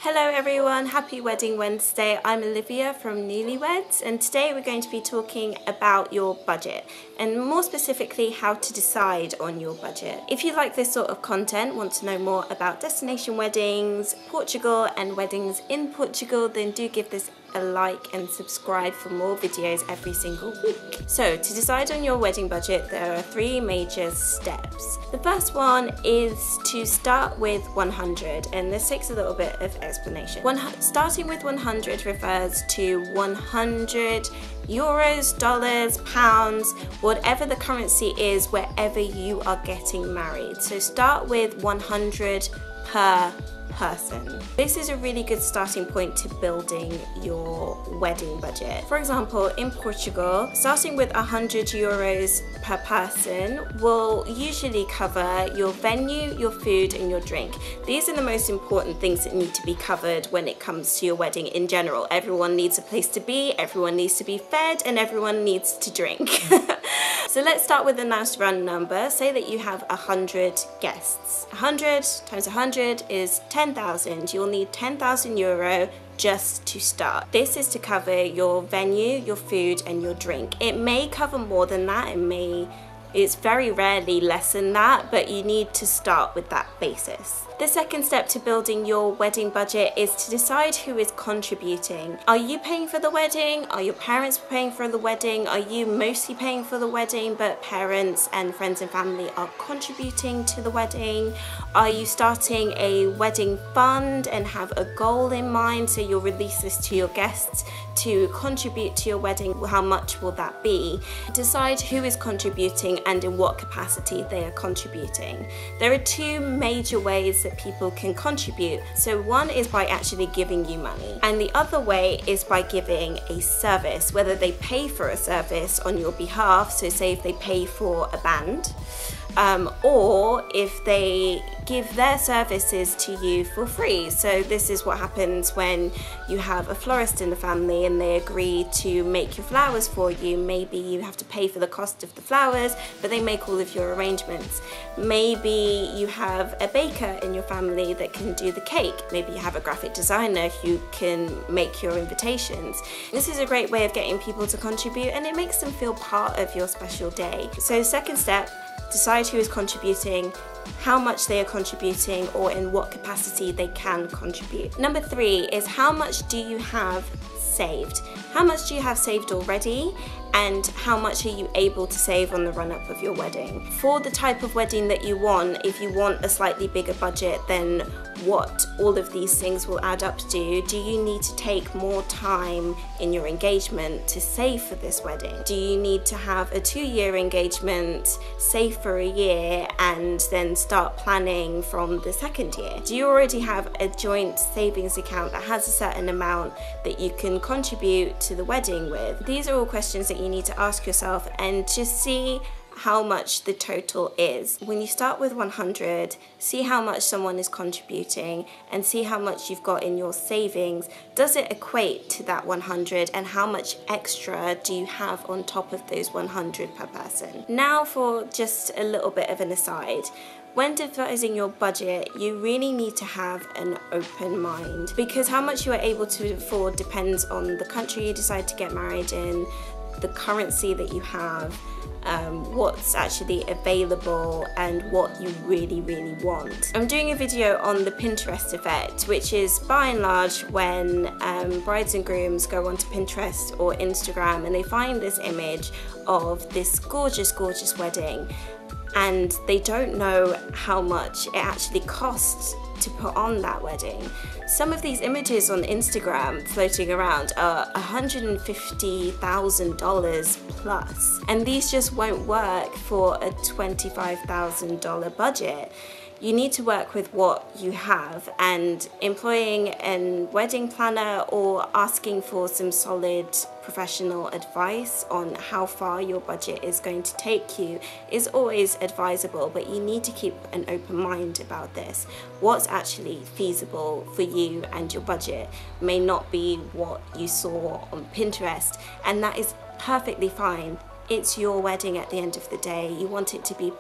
Hello everyone, happy Wedding Wednesday. I'm Olivia from Nulyweds, and today we're going to be talking about your budget and more specifically how to decide on your budget. If you like this sort of content, want to know more about destination weddings, Portugal and weddings in Portugal, then do give this a like and subscribe for more videos every single week. So to decide on your wedding budget, there are three major steps. The first one is to start with 100, and this takes a little bit of explanation. Starting with 100 refers to 100 euros, dollars, pounds, whatever the currency is wherever you are getting married. So start with 100 per person. This is a really good starting point to building your wedding budget. For example, in Portugal, starting with 100 euros per person will usually cover your venue, your food and your drink. These are the most important things that need to be covered when it comes to your wedding in general. Everyone needs a place to be, everyone needs to be fed, and everyone needs to drink. So let's start with a nice round number. Say that you have 100 guests. 100 times 100 is 10,000. You'll need 10,000 euro just to start. This is to cover your venue, your food and your drink. It may cover more than that, it's very rarely less than that, but you need to start with that basis. The second step to building your wedding budget is to decide who is contributing. Are you paying for the wedding? Are your parents paying for the wedding? Are you mostly paying for the wedding but parents and friends and family are contributing to the wedding? Are you starting a wedding fund and have a goal in mind, so you'll release this to your guests to contribute to your wedding? How much will that be? Decide who is contributing and in what capacity they are contributing. There are two major ways that people can contribute. So one is by actually giving you money, and the other way is by giving a service, whether they pay for a service on your behalf. So say if they pay for a band, or if they give their services to you for free. So this is what happens when you have a florist in the family and they agree to make your flowers for you. Maybe you have to pay for the cost of the flowers, but they make all of your arrangements. Maybe you have a baker in your family that can do the cake. Maybe you have a graphic designer who can make your invitations. This is a great way of getting people to contribute, and it makes them feel part of your special day. So second step, decide who is contributing, how much they are contributing, or in what capacity they can contribute. Number three is how much do you have saved? How much do you have saved already, and how much are you able to save on the run-up of your wedding? For the type of wedding that you want, if you want a slightly bigger budget than what all of these things will add up to, do you need to take more time in your engagement to save for this wedding? Do you need to have a 2-year engagement, save for a year, and then start planning from the second year? Do you already have a joint savings account that has a certain amount that you can contribute to the wedding with? These are all questions that you need to ask yourself and just see how much the total is. When you start with 100, see how much someone is contributing and see how much you've got in your savings. Does it equate to that 100, and how much extra do you have on top of those 100 per person? Now for just a little bit of an aside. When devising your budget, you really need to have an open mind, because how much you are able to afford depends on the country you decide to get married in, the currency that you have, what's actually available, and what you really want. I'm doing a video on the Pinterest effect, which is by and large when brides and grooms go onto Pinterest or Instagram and they find this image of this gorgeous wedding, and they don't know how much it actually costs to put on that wedding. Some of these images on Instagram floating around are $150,000 plus, and these just won't work for a $25,000 budget. You need to work with what you have, and employing a wedding planner or asking for some solid professional advice on how far your budget is going to take you is always advisable, but you need to keep an open mind about this. What's actually feasible for you and your budget may not be what you saw on Pinterest, and that is perfectly fine. it's your wedding at the end of the day. You want it to be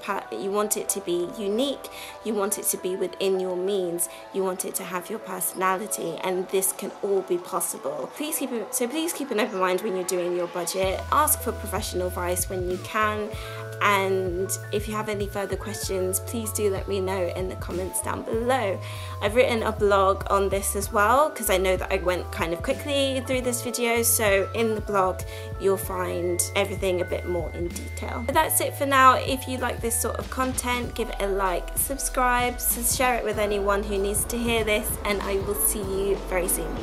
unique, you want it to be within your means, you want it to have your personality, and this can all be possible. Please keep an open mind when you're doing your budget. Ask for professional advice when you can, and if you have any further questions, please do let me know in the comments down below. I've written a blog on this as well, because I know that I went kind of quickly through this video, so in the blog you'll find everything a bit more in detail. But that's it for now. If you like this sort of content, give it a like, subscribe, share it with anyone who needs to hear this, and I will see you very soon.